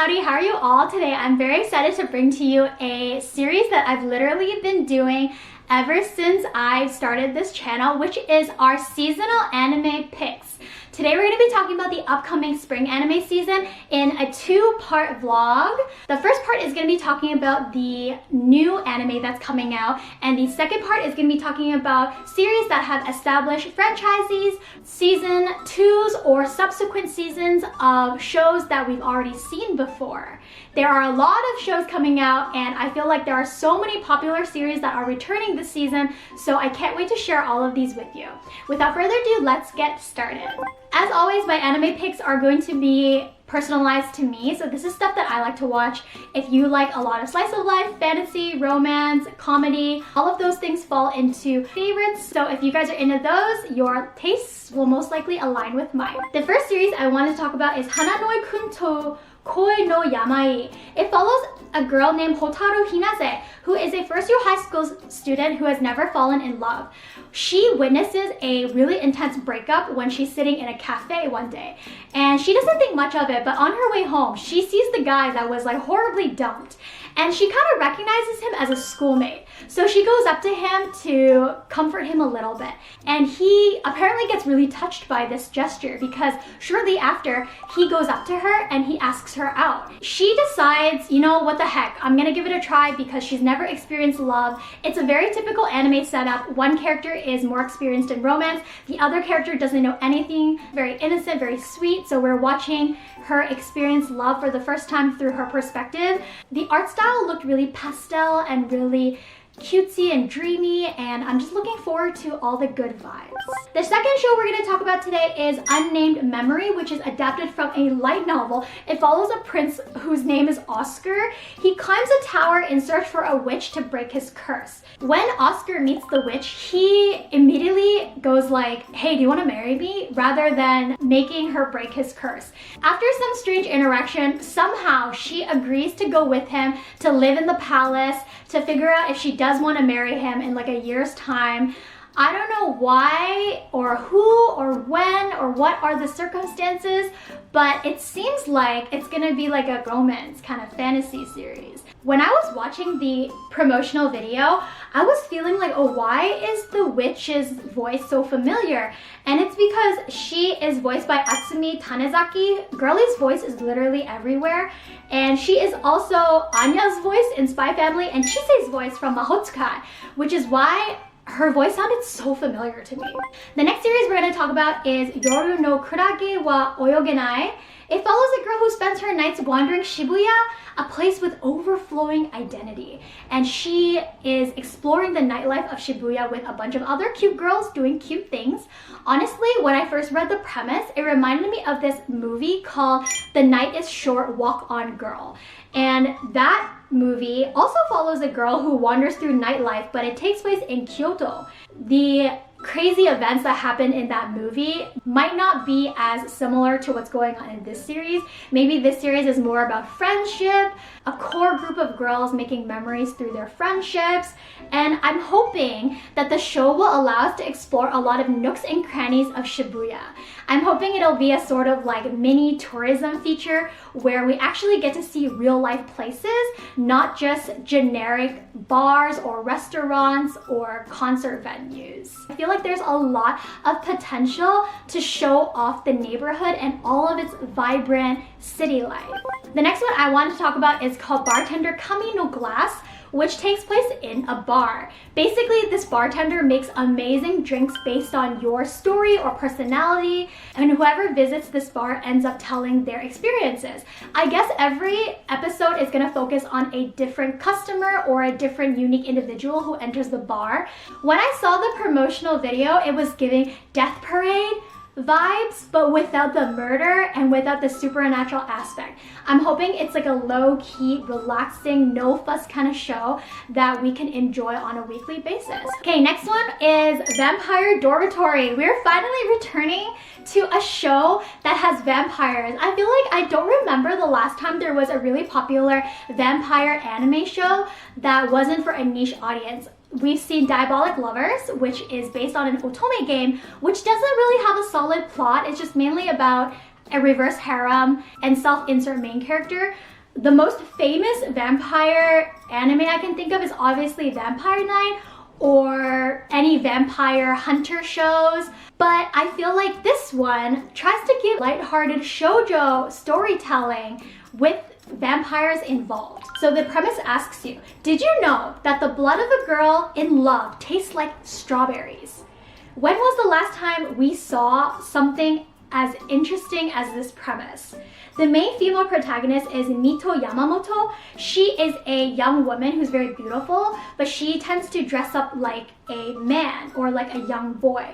howdy, how are you all today? I'm very excited to bring to you a series that I've literally been doing ever since I started this channel, which is our seasonal anime picks. Today we're going to be talking about the upcoming spring anime season in a two-part vlog. The first part is going to be talking about the new anime that's coming out, and the second part is going to be talking about series that have established franchises, season 2s or subsequent seasons of shows that we've already seen before. There are a lot of shows coming out, and I feel like there are so many popular series that are returning this season, so I can't wait to share all of these with you. Without further ado, let's get started. As always, my anime picks are going to be personalized to me, so this is stuff that I like to watch. If you like a lot of slice of life, fantasy, romance, comedy, all of those things fall into favorites. So if you guys are into those, your tastes will most likely align with mine. The first series I want to talk about is Hananoi-kun to Koi no Yamai. It follows a girl named Hotaru Hinase, who is a first-year high school student who has never fallen in love. She witnesses a really intense breakup when she's sitting in a cafe one day, and she doesn't think much of it, but on her way home, she sees the guy that was like horribly dumped, and she kind of recognizes him as a schoolmate. So she goes up to him to comfort him a little bit, and he apparently gets really touched by this gesture because shortly after, he goes up to her and he asks her out. She decides, you know, what the heck, I'm gonna give it a try because she's never experienced love. It's a very typical anime setup. One character is more experienced in romance, the other character doesn't know anything, very innocent, very sweet, so we're watching her experience love for the first time through her perspective. The art style looked really pastel and really cutesy and dreamy, and I'm just looking forward to all the good vibes. The second show we're going to talk about today is Unnamed Memory, which is adapted from a light novel. It follows a prince whose name is Oscar. He climbs a tower in search for a witch to break his curse. When Oscar meets the witch, he immediately goes like, hey, do you want to marry me? Rather than making her break his curse. After some strange interaction, somehow she agrees to go with him to live in the palace to figure out if she does want to marry him in like a year's time. I don't know why or who or when or what are the circumstances, but it seems like it's gonna be like a romance kind of fantasy series. When I was watching the promotional video, I was feeling like, oh, why is the witch's voice so familiar? And it's because she is voiced by Atsumi Tanezaki. Girlie's voice is literally everywhere. And she is also Anya's voice in Spy Family and Chisei's voice from Mahotsukai, which is why her voice sounded so familiar to me. The next series we're going to talk about is Yoru no Kurage wa Oyogenai. It follows a girl who spends her nights wandering Shibuya, a place with overflowing identity. And she is exploring the nightlife of Shibuya with a bunch of other cute girls doing cute things. Honestly, when I first read the premise, it reminded me of this movie called The Night is Short, Walk On Girl. And that movie also follows a girl who wanders through nightlife, but it takes place in Kyoto. The crazy events that happen in that movie might not be as similar to what's going on in this series. Maybe this series is more about friendship, a core group of girls making memories through their friendships, and I'm hoping that the show will allow us to explore a lot of nooks and crannies of Shibuya. I'm hoping it'll be a sort of like mini tourism feature where we actually get to see real life places, not just generic bars or restaurants or concert venues. I feel like there's a lot of potential to show off the neighborhood and all of its vibrant city life. The next one I want to talk about is called Bartender Kami no Glass, which takes place in a bar. Basically, this bartender makes amazing drinks based on your story or personality, and whoever visits this bar ends up telling their experiences. I guess every episode is gonna focus on a different customer or a different unique individual who enters the bar. When I saw the promotional video, it was giving Death Parade vibes, but without the murder and without the supernatural aspect. I'm hoping it's like a low-key, relaxing, no-fuss kind of show that we can enjoy on a weekly basis. Okay, next one is Vampire Dormitory. We're finally returning to a show that has vampires. I feel like I don't remember the last time there was a really popular vampire anime show that wasn't for a niche audience. We've seen Diabolic Lovers, which is based on an otome game, which doesn't really have a solid plot. It's just mainly about a reverse harem and self-insert main character. The most famous vampire anime I can think of is obviously Vampire Knight or any vampire hunter shows, but I feel like this one tries to give lighthearted shoujo storytelling with vampires involved. So the premise asks you, did you know that the blood of a girl in love tastes like strawberries? When was the last time we saw something as interesting as this premise? The main female protagonist is Mito Yamamoto. She is a young woman who's very beautiful, but she tends to dress up like a man or like a young boy.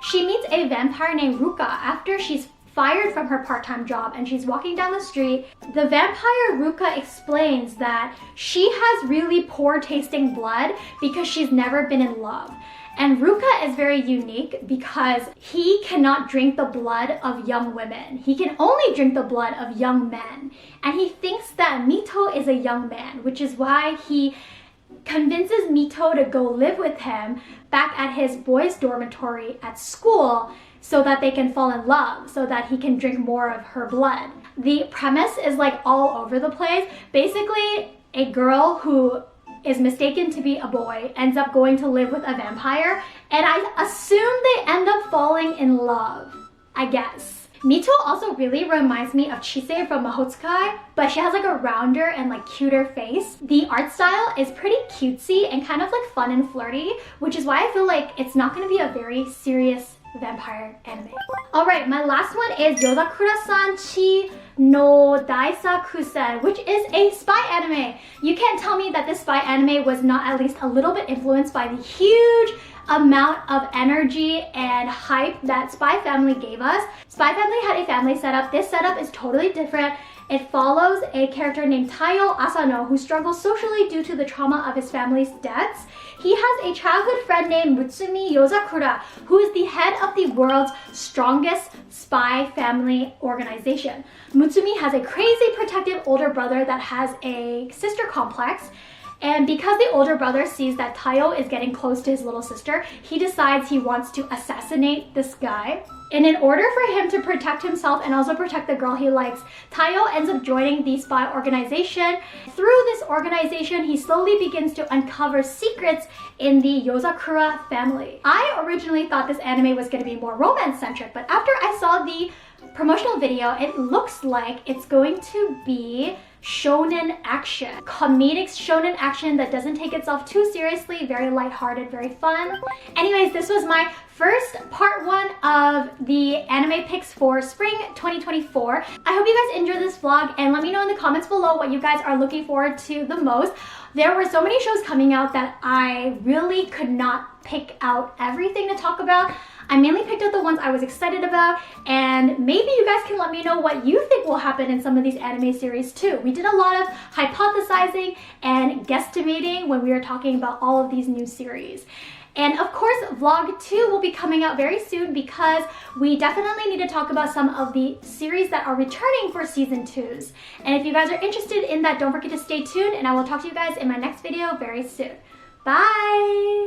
She meets a vampire named Ruka after she's fired from her part-time job and she's walking down the street. The vampire Ruka explains that she has really poor tasting blood because she's never been in love. And Ruka is very unique because he cannot drink the blood of young women. He can only drink the blood of young men. And he thinks that Mito is a young man, which is why he convinces Mito to go live with him back at his boys' dormitory at school so that they can fall in love, so that he can drink more of her blood. The premise is like all over the place. Basically, a girl who is mistaken to be a boy ends up going to live with a vampire, and I assume they end up falling in love, I guess. Mito also really reminds me of Chise from Mahotsukai, but she has like a rounder and like cuter face. The art style is pretty cutesy and kind of like fun and flirty, which is why I feel like it's not going to be a very serious vampire anime. Alright, my last one is Yozakura-san Chi no Daisakusen, which is a spy anime. You can't tell me that this spy anime was not at least a little bit influenced by the huge amount of energy and hype that Spy Family gave us. Spy Family had a family setup. This setup is totally different. It follows a character named Taiyo Asano who struggles socially due to the trauma of his family's deaths. He has a childhood friend named Mutsumi Yozakura, who is the head of the world's strongest spy family organization. Mutsumi has a crazy protective older brother that has a sister complex. And because the older brother sees that Taiyo is getting close to his little sister, he decides he wants to assassinate this guy. And in order for him to protect himself and also protect the girl he likes, Taiyo ends up joining the spy organization. Through this organization, he slowly begins to uncover secrets in the Yozakura family. I originally thought this anime was going to be more romance-centric, but after I saw the promotional video, it looks like it's going to be shonen action. Comedic shonen action that doesn't take itself too seriously, very lighthearted, very fun. Anyways, this was my first part 1 of the anime picks for spring 2024. I hope you guys enjoyed this vlog and let me know in the comments below what you guys are looking forward to the most. There were so many shows coming out that I really could not pick out everything to talk about. I mainly picked out the ones I was excited about, and maybe you guys can let me know what you think will happen in some of these anime series too. We did a lot of hypothesizing and guesstimating when we were talking about all of these new series. And of course, vlog 2 will be coming out very soon because we definitely need to talk about some of the series that are returning for season 2s. And if you guys are interested in that, don't forget to stay tuned, and I will talk to you guys in my next video very soon. Bye!